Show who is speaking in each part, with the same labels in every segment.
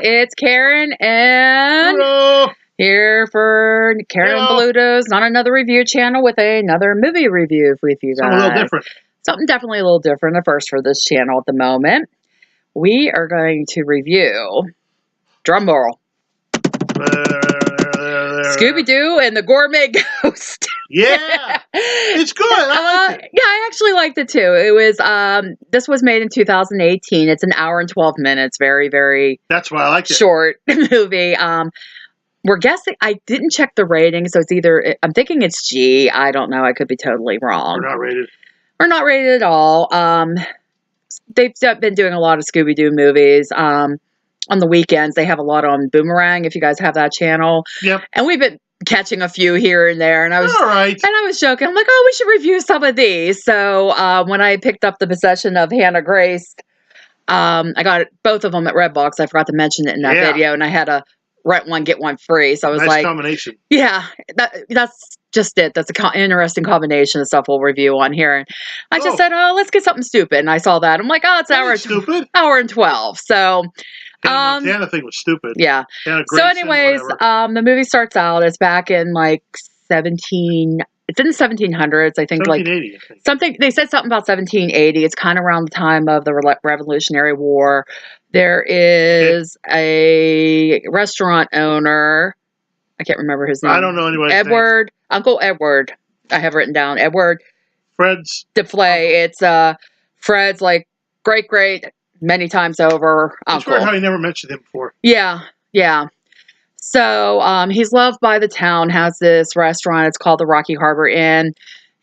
Speaker 1: It's Karen and
Speaker 2: Hello.
Speaker 1: here for Karen
Speaker 2: Hello.
Speaker 1: Bluto's Not Another Review channel with another movie review with you guys.
Speaker 2: Something a little different.
Speaker 1: Something definitely a little different, a first for this channel at the moment. We are going to review, drumroll, Scooby-Doo and the Gourmet Ghost.
Speaker 2: Yeah, it's good. I liked it.
Speaker 1: Yeah, I actually liked it too. It was this was made in 2018. It's an hour and 12 minutes. Very, very
Speaker 2: That's why I liked it.
Speaker 1: short movie. We're guessing. I didn't check the rating, so it's either. I'm thinking it's G. I don't know. I could be totally wrong.
Speaker 2: We're not rated.
Speaker 1: We're not rated at all. They've been doing a lot of Scooby-Doo movies. On the weekends, they have a lot on Boomerang. If you guys have that channel,
Speaker 2: Yep.
Speaker 1: and we've been catching a few here and there. And I was
Speaker 2: all right.
Speaker 1: And I was joking. I'm like, oh, we should review some of these. So when I picked up The Possession of Hannah Grace, I got both of them at Redbox. I forgot to mention it in that video, and I had a rent one get one free. So I was
Speaker 2: nice combination.
Speaker 1: Yeah, that's just it. That's an interesting combination of stuff we'll review on here. And I just said, oh, let's get something stupid. And I saw that. I'm like, oh, it's hour and 12. So
Speaker 2: Montana thing was stupid.
Speaker 1: Yeah. So anyways, the movie starts out. It's back in like it's in the 1700s, I think.
Speaker 2: 1780,
Speaker 1: like something. They said something about 1780. It's kind of around the time of the Revolutionary War. There is a restaurant owner. I can't remember his name.
Speaker 2: I don't know anybody's
Speaker 1: Edward, name. Uncle Edward. I have written down Edward.
Speaker 2: Fred's
Speaker 1: DeFlay. It's Fred's like great many times over uncle.
Speaker 2: It's weird how he never mentioned him before.
Speaker 1: Yeah. So he's loved by the town, has this restaurant. It's called the Rocky Harbor Inn.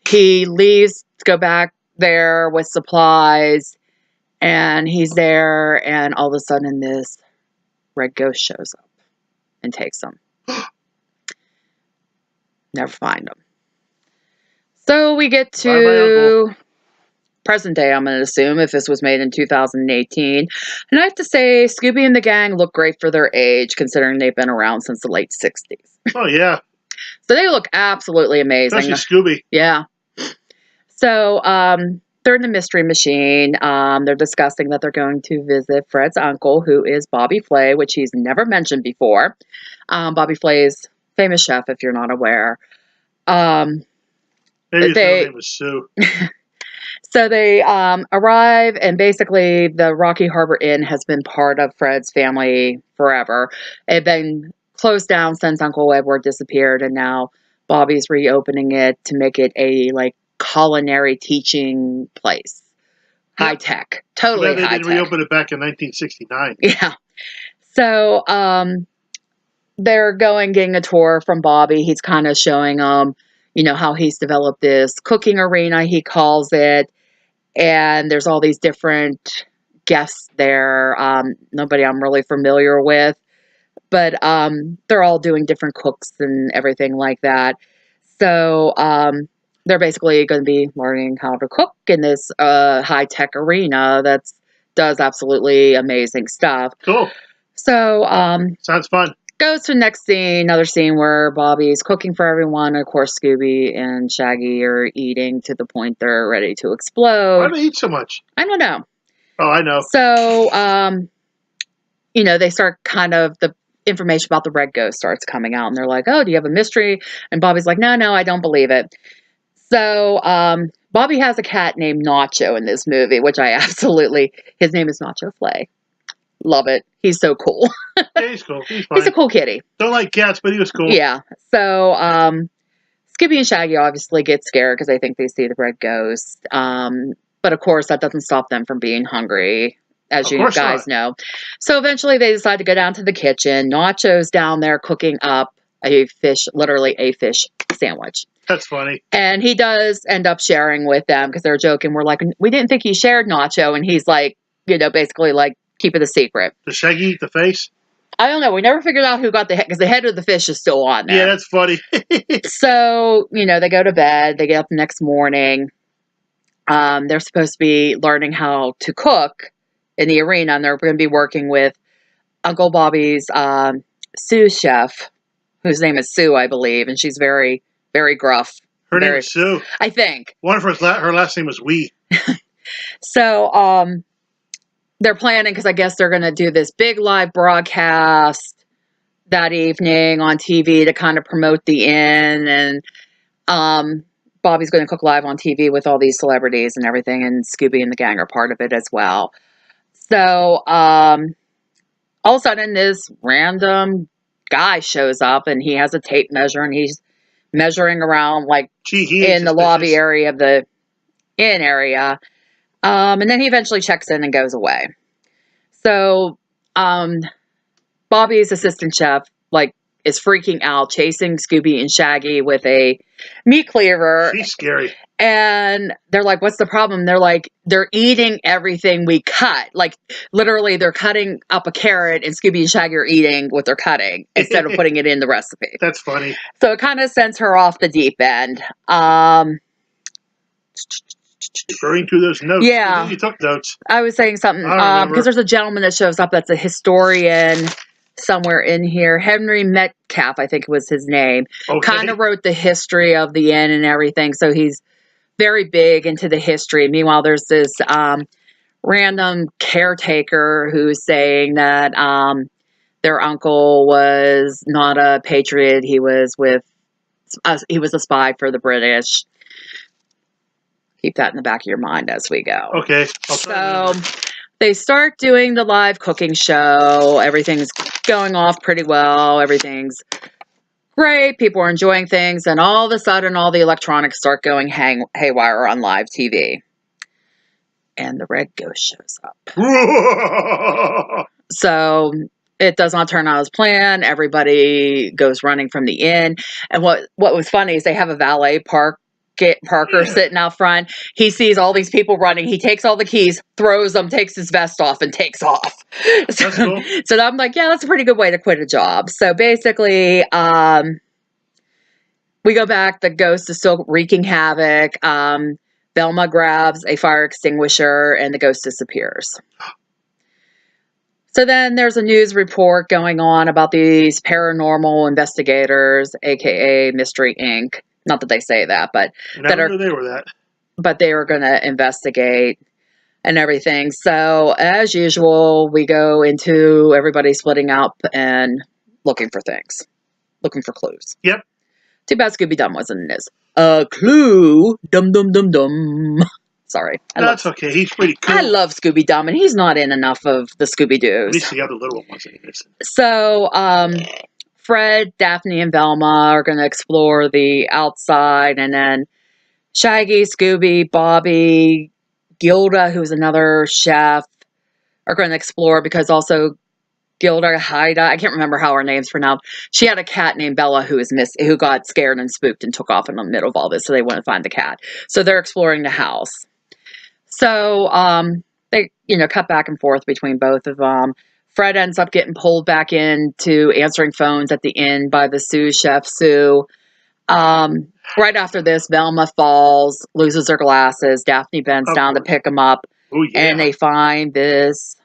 Speaker 1: He leaves to go back there with supplies, and he's there, and all of a sudden this red ghost shows up and takes him. Never find him. So we get to present day, I'm going to assume, if this was made in 2018. And I have to say, Scooby and the gang look great for their age, considering they've been around since the late 60s.
Speaker 2: Oh, yeah.
Speaker 1: So they look absolutely amazing.
Speaker 2: Especially Scooby.
Speaker 1: Yeah. So they're in the Mystery Machine. They're discussing that they're going to visit Fred's uncle, who is Bobby Flay, which he's never mentioned before. Bobby Flay is a famous chef, if you're not aware.
Speaker 2: Maybe his name was Sue.
Speaker 1: So they arrive, and basically the Rocky Harbor Inn has been part of Fred's family forever. It had been closed down since Uncle Edward disappeared, and now Bobby's reopening it to make it a culinary teaching place. High tech. Totally high tech.
Speaker 2: They didn't reopen it back in 1969.
Speaker 1: Yeah. So they're getting a tour from Bobby. He's kind of showing them, how he's developed this cooking arena, he calls it. And there's all these different guests there. Nobody I'm really familiar with. But they're all doing different cooks and everything like that. So they're basically going to be learning how to cook in this high-tech arena that does absolutely amazing stuff.
Speaker 2: Cool.
Speaker 1: So
Speaker 2: sounds fun.
Speaker 1: Goes to the next scene, another scene where Bobby's cooking for everyone. Of course, Scooby and Shaggy are eating to the point they're ready to explode.
Speaker 2: Why do they eat so much?
Speaker 1: I don't know.
Speaker 2: Oh, I know.
Speaker 1: So, they start the information about the red ghost starts coming out, and they're like, oh, do you have a mystery? And Bobby's like, no, I don't believe it. So, Bobby has a cat named Nacho in this movie, which his name is Nacho Flay. Love it. He's so cool.
Speaker 2: Yeah, he's cool. He's fine.
Speaker 1: He's a cool kitty.
Speaker 2: Don't like cats, but he was cool.
Speaker 1: Yeah. So, Scooby and Shaggy obviously get scared because they think they see the red ghost. But of course, that doesn't stop them from being hungry, as you guys know. So eventually they decide to go down to the kitchen. Nacho's down there cooking up literally a fish sandwich.
Speaker 2: That's funny.
Speaker 1: And he does end up sharing with them because they're joking. We're like, we didn't think he shared Nacho. And he's like, basically like, keep it a secret.
Speaker 2: Does Shaggy eat the face?
Speaker 1: I don't know. We never figured out who got the head, because the head of the fish is still on there.
Speaker 2: Yeah, that's funny.
Speaker 1: So, they go to bed. They get up the next morning. They're supposed to be learning how to cook in the arena, and they're going to be working with Uncle Bobby's sous chef, whose name is Sue, I believe, and she's very, very gruff.
Speaker 2: Her name is Sue.
Speaker 1: I think.
Speaker 2: One of her last name was Wee.
Speaker 1: So, they're planning, because I guess they're going to do this big live broadcast that evening on TV to kind of promote the inn, and Bobby's going to cook live on TV with all these celebrities and everything, and Scooby and the gang are part of it as well. So all of a sudden this random guy shows up, and he has a tape measure, and he's measuring around like in the lobby area of the inn area. And then he eventually checks in and goes away. So Bobby's assistant chef like is freaking out, chasing Scooby and Shaggy with a meat cleaver.
Speaker 2: She's scary.
Speaker 1: And they're like, what's the problem? They're like, they're eating everything we cut. Like, literally, they're cutting up a carrot, and Scooby and Shaggy are eating what they're cutting instead of putting it in the recipe.
Speaker 2: That's funny.
Speaker 1: So it kind of sends her off the deep end.
Speaker 2: Referring to those notes.
Speaker 1: Yeah.
Speaker 2: You took notes.
Speaker 1: I was saying something. Because there's a gentleman that shows up that's a historian somewhere in here. Henry Metcalf, I think was his name. Okay. Kind of wrote the history of the inn and everything. So he's very big into the history. Meanwhile, there's this random caretaker who's saying that their uncle was not a patriot. He was a spy for the British. Keep that in the back of your mind as we go.
Speaker 2: Okay.
Speaker 1: So they start doing the live cooking show. Everything's going off pretty well. Everything's great. People are enjoying things. And all of a sudden, all the electronics start going haywire on live TV. And the red ghost shows up. So it does not turn out as planned. Everybody goes running from the inn. And what was funny is they have a valet Parker sitting out front. He sees all these people running. He takes all the keys, throws them, takes his vest off, and takes off.
Speaker 2: That's cool.
Speaker 1: So I'm like, yeah, that's a pretty good way to quit a job. So basically, we go back. The ghost is still wreaking havoc. Velma grabs a fire extinguisher, and the ghost disappears. So then there's a news report going on about these paranormal investigators, aka Mystery Inc. Not that they say that, but
Speaker 2: Never knew they were that.
Speaker 1: But they were going to investigate and everything. So as usual, we go into everybody splitting up and looking for things, looking for clues.
Speaker 2: Yep.
Speaker 1: Too bad Scooby-Doo wasn't in this. A clue, dum dum dum dum. Sorry.
Speaker 2: That's okay. He's pretty cool.
Speaker 1: I love Scooby-Doo, and he's not in enough of the Scooby-Doos.
Speaker 2: At least the other little ones that he missing.
Speaker 1: So, Fred, Daphne, and Velma are going to explore the outside, and then Shaggy, Scooby, Bobby, Gilda, who's another chef, are going to explore because also Gilda, Haida, I can't remember how her name's pronounced. She had a cat named Bella who got scared and spooked and took off in the middle of all this, so they went to find the cat. So they're exploring the house. So they, cut back and forth between both of them. Fred ends up getting pulled back into answering phones at the inn by the sous chef, Sue. Right after this, Velma falls, loses her glasses. Daphne bends down to pick them up.
Speaker 2: Oh, yeah.
Speaker 1: And they find this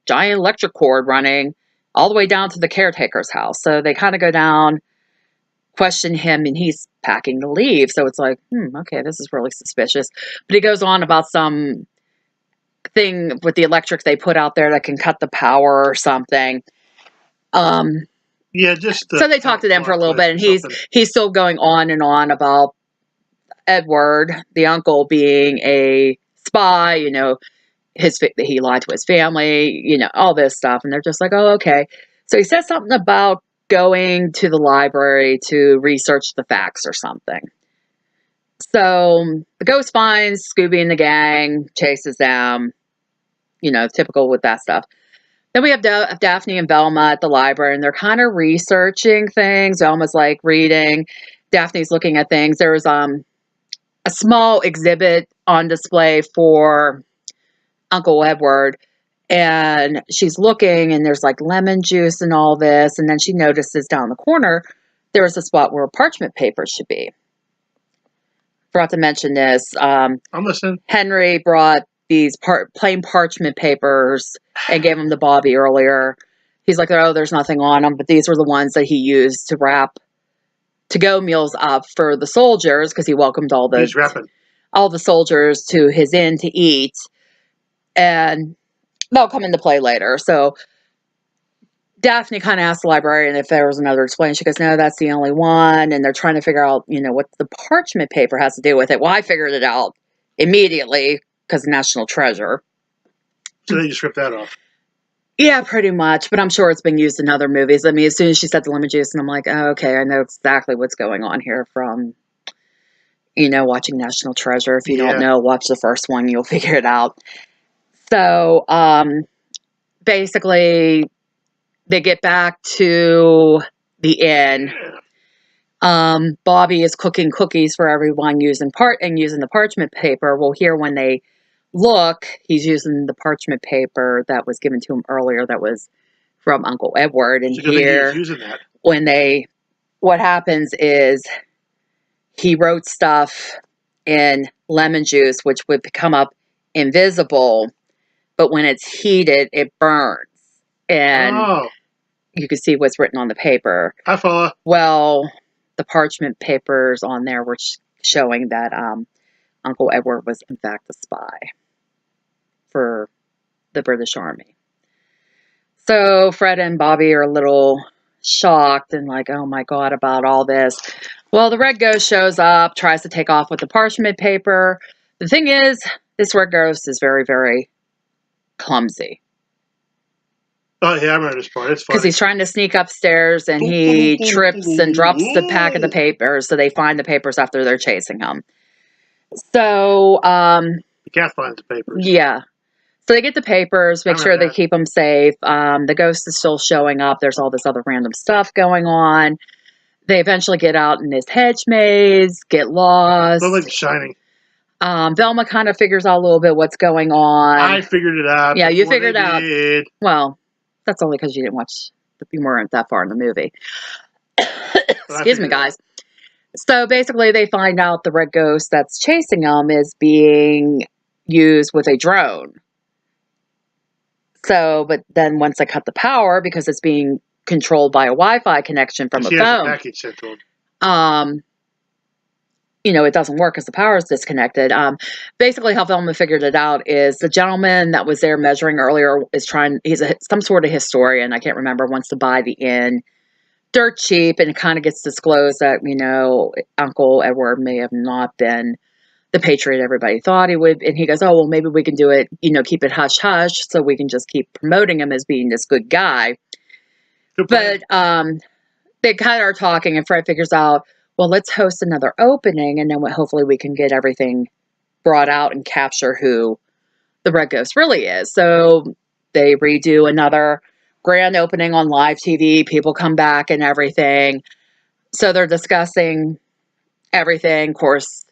Speaker 1: giant electric cord running all the way down to the caretaker's house. So they kind of go down, question him, and he's packing to leave. So it's like, okay, this is really suspicious. But he goes on about some thing with the electric they put out there that can cut the power or something.
Speaker 2: Yeah,
Speaker 1: so they talk to them for a little bit, and he's still going on and on about Edward, the uncle, being a spy, that he lied to his family, all this stuff. And they're just like, oh, okay. So he says something about going to the library to research the facts or something. So the ghost finds Scooby and the gang, chases them, typical with that stuff. Then we have Daphne and Velma at the library, and they're kind of researching things. Velma's like reading. Daphne's looking at things. There's a small exhibit on display for Uncle Edward, and she's looking, and there's like lemon juice and all this. And then she notices down the corner, there's a spot where parchment paper should be. Forgot to mention this.
Speaker 2: I'm listening.
Speaker 1: Henry brought these plain parchment papers and gave them to Bobby earlier. He's like, oh, there's nothing on them, but these were the ones that he used to wrap to-go meals up for the soldiers, because he welcomed all the soldiers to his inn to eat. And they'll come into play later. So Daphne kind of asked the librarian if there was another explanation. She goes, no, that's the only one. And they're trying to figure out, what the parchment paper has to do with it. Well, I figured it out immediately because National Treasure.
Speaker 2: So they just ripped that off.
Speaker 1: Yeah, pretty much. But I'm sure it's been used in other movies. I mean, as soon as she said the lemon juice, and I'm like, oh, okay, I know exactly what's going on here from, watching National Treasure. If you don't know, watch the first one. You'll figure it out. So, basically, they get back to the inn. Bobby is cooking cookies for everyone using the parchment paper. Well, here when they look, he's using the parchment paper that was given to him earlier. That was from Uncle Edward. And here,
Speaker 2: using that.
Speaker 1: What happens is he wrote stuff in lemon juice, which would become up invisible, but when it's heated, it burns. And you can see what's written on the paper.
Speaker 2: I follow.
Speaker 1: Well, the parchment papers on there were showing that Uncle Edward was, in fact, a spy for the British Army. So Fred and Bobby are a little shocked and like, oh my God, about all this. Well, the Red Ghost shows up, tries to take off with the parchment paper. The thing is, this Red Ghost is very, very clumsy.
Speaker 2: Oh, yeah, I remember this part. It's funny.
Speaker 1: Because he's trying to sneak upstairs and he trips and drops the pack of the papers. So they find the papers after they're chasing him. So,
Speaker 2: the cat finds the papers.
Speaker 1: Yeah. So they get the papers, make sure they keep them safe. The ghost is still showing up. There's all this other random stuff going on. They eventually get out in this hedge maze, get lost.
Speaker 2: Look like The Shining.
Speaker 1: Velma kind of figures out a little bit what's going on.
Speaker 2: I figured it out.
Speaker 1: Yeah, you figured it out. Well, that's only because you weren't that far in the movie. Excuse me, guys. So basically, they find out the Red Ghost that's chasing them is being used with a drone. So, but then once they cut the power, because it's being controlled by a Wi-Fi connection from a phone,
Speaker 2: has a package sent to him.
Speaker 1: It doesn't work because the power is disconnected. Basically, how Velma figured it out is the gentleman that was there measuring earlier he's some sort of historian, I can't remember, wants to buy the inn dirt cheap, and it kind of gets disclosed that, Uncle Edward may have not been the patriot everybody thought he would. And he goes, oh, well, maybe we can do it, keep it hush-hush so we can just keep promoting him as being this good guy. But they kind of are talking, and Fred figures out, well, let's host another opening, and then hopefully we can get everything brought out and capture who the Red Ghost really is. So they redo another grand opening on live TV. People come back and everything. So they're discussing everything. Of course,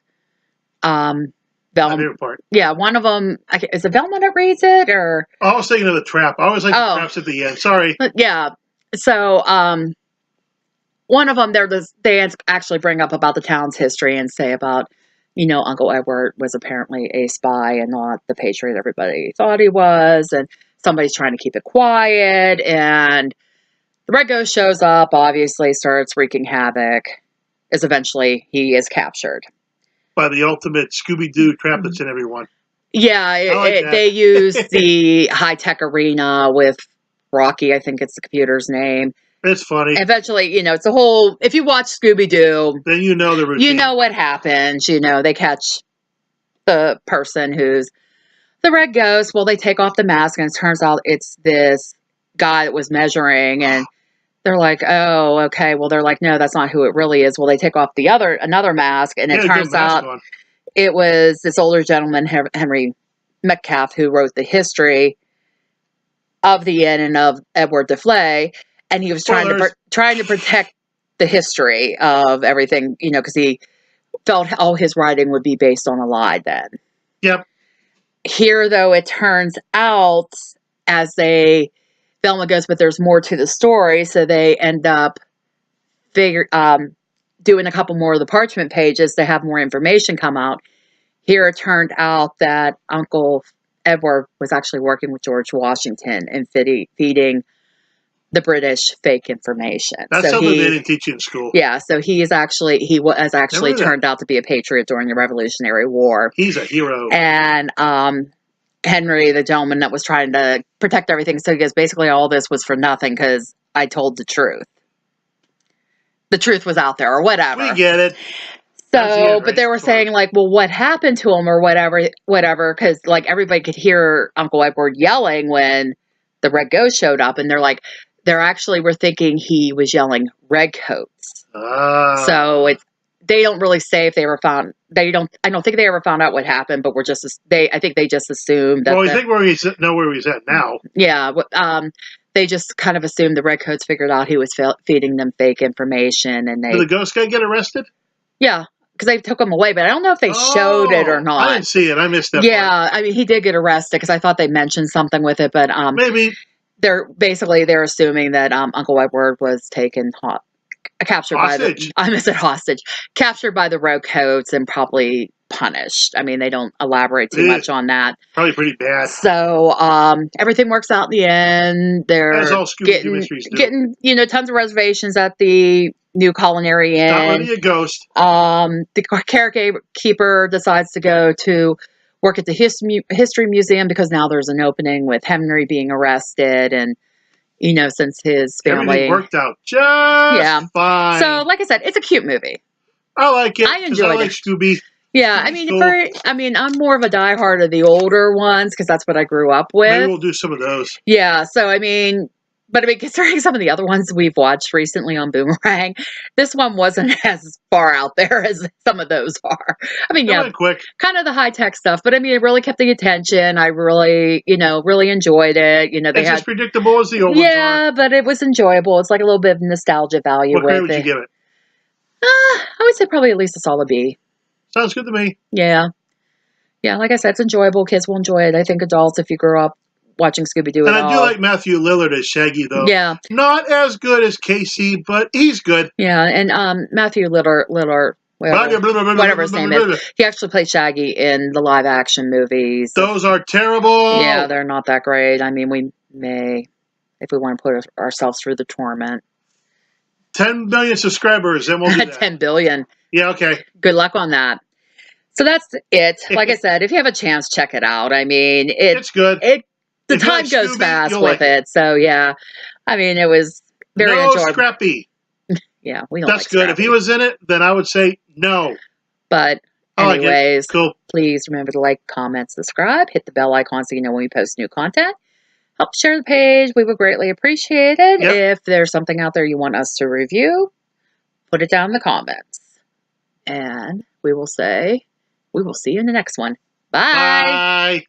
Speaker 1: Velma.
Speaker 2: My favorite part.
Speaker 1: Yeah, one of them, is it Velma that reads it? Or
Speaker 2: I was thinking of the trap. I always like the traps at the end. Sorry.
Speaker 1: Yeah. So, one of them, they actually bring up about the town's history and say about, Uncle Edward was apparently a spy and not the patriot everybody thought he was. And somebody's trying to keep it quiet. And the Red Ghost shows up, obviously starts wreaking havoc, as eventually he is captured.
Speaker 2: By the ultimate Scooby-Doo trap that's in everyone.
Speaker 1: Yeah, they use the high-tech arena with Rocky, I think it's the computer's name.
Speaker 2: It's funny.
Speaker 1: Eventually, it's a whole, if you watch Scooby-Doo,
Speaker 2: then you know the routine.
Speaker 1: You know what happens. They catch the person who's the Red Ghost. Well, they take off the mask, and it turns out it's this guy that was measuring, and they're like, oh, okay. Well, they're like, no, that's not who it really is. Well, they take off another mask, and it turns out it was this older gentleman, Henry Metcalf, who wrote the history of the inn and of Edward de Flay, and he was trying to protect the history of everything, because he felt all his writing would be based on a lie then.
Speaker 2: Yep.
Speaker 1: Here, though, it turns out Velma goes, but there's more to the story, so they end up doing a couple more of the parchment pages to have more information come out. Here, it turned out that Uncle Edward was actually working with George Washington and feeding the British fake information.
Speaker 2: That's something they didn't teach you in school.
Speaker 1: Yeah, so he was actually turned out to be a patriot during the Revolutionary War.
Speaker 2: He's a hero.
Speaker 1: And Henry, the gentleman that was trying to protect everything. So he goes, basically all this was for nothing because I told the truth. The truth was out there or whatever.
Speaker 2: We get it.
Speaker 1: So, but they were saying like, well, what happened to him or whatever, because like everybody could hear Uncle Edward yelling when the Red Ghost showed up, and they're like, they're actually were thinking he was yelling redcoats. So they don't really say if they ever found. I don't think they ever found out what happened, but I think they just assumed that.
Speaker 2: Well, we think know where he's at now.
Speaker 1: Yeah. They just kind of assumed the redcoats figured out he was feeding them fake information, and
Speaker 2: Did the ghost guy get arrested?
Speaker 1: Yeah. Because they took him away, but I don't know if they showed it or not.
Speaker 2: I didn't see it. I missed that part.
Speaker 1: I mean, he did get arrested because I thought they mentioned something with it, but
Speaker 2: maybe
Speaker 1: they're assuming that Uncle Edward was taken captured
Speaker 2: hostage.
Speaker 1: Captured by the redcoats and probably punished. I mean, they don't elaborate too much on that.
Speaker 2: Probably pretty bad.
Speaker 1: So everything works out in the end. They're
Speaker 2: as all Scooby-Doo mysteries do.
Speaker 1: Getting tons of reservations at the new culinary inn.
Speaker 2: Not really a ghost.
Speaker 1: The caretaker decides to go to work at the history museum because now there's an opening with Henry being arrested, and since his family
Speaker 2: everything worked out just fine.
Speaker 1: So, like I said, it's a cute movie.
Speaker 2: I like it.
Speaker 1: I enjoyed it.
Speaker 2: Scooby.
Speaker 1: Yeah, I mean, I'm more of a diehard of the older ones because that's what I grew up with.
Speaker 2: Maybe we'll do some of those.
Speaker 1: Yeah, so considering some of the other ones we've watched recently on Boomerang, this one wasn't as far out there as some of those are. I mean,
Speaker 2: quick.
Speaker 1: Kind of the high-tech stuff, but I mean, it really kept the attention. I really, really enjoyed it.
Speaker 2: It's as predictable as the old ones are.
Speaker 1: Yeah, but it was enjoyable. It's like a little bit of nostalgia value with it.
Speaker 2: What grade would you give it?
Speaker 1: I would say probably at least a solid B.
Speaker 2: Sounds good to me.
Speaker 1: Yeah. Yeah, like I said, it's enjoyable. Kids will enjoy it. I think adults, if you grew up watching Scooby-Doo
Speaker 2: and I do like Matthew Lillard as Shaggy, though.
Speaker 1: Yeah.
Speaker 2: Not as good as Casey, but he's good.
Speaker 1: Yeah, and Matthew Lillard, whatever his name is, he actually played Shaggy in the live-action movies.
Speaker 2: Those are terrible.
Speaker 1: Yeah, they're not that great. I mean, we may, if we want to put ourselves through the torment.
Speaker 2: 10 million subscribers, and we'll do that.
Speaker 1: 10 billion.
Speaker 2: Yeah, okay.
Speaker 1: Good luck on that. So that's it. Like I said, if you have a chance, check it out. I mean,
Speaker 2: it's good.
Speaker 1: The time goes fast with it. So, yeah. I mean, it was very enjoyable.
Speaker 2: Scrappy.
Speaker 1: Yeah, we don't
Speaker 2: That's good. If he was in it, then I would say no.
Speaker 1: But anyways,
Speaker 2: cool.
Speaker 1: Please remember to like, comment, subscribe, hit the bell icon so you know when we post new content. Help share the page. We would greatly appreciate it.
Speaker 2: Yep.
Speaker 1: If there's something out there you want us to review, put it down in the comments. And we will see you in the next one. Bye.
Speaker 2: Bye.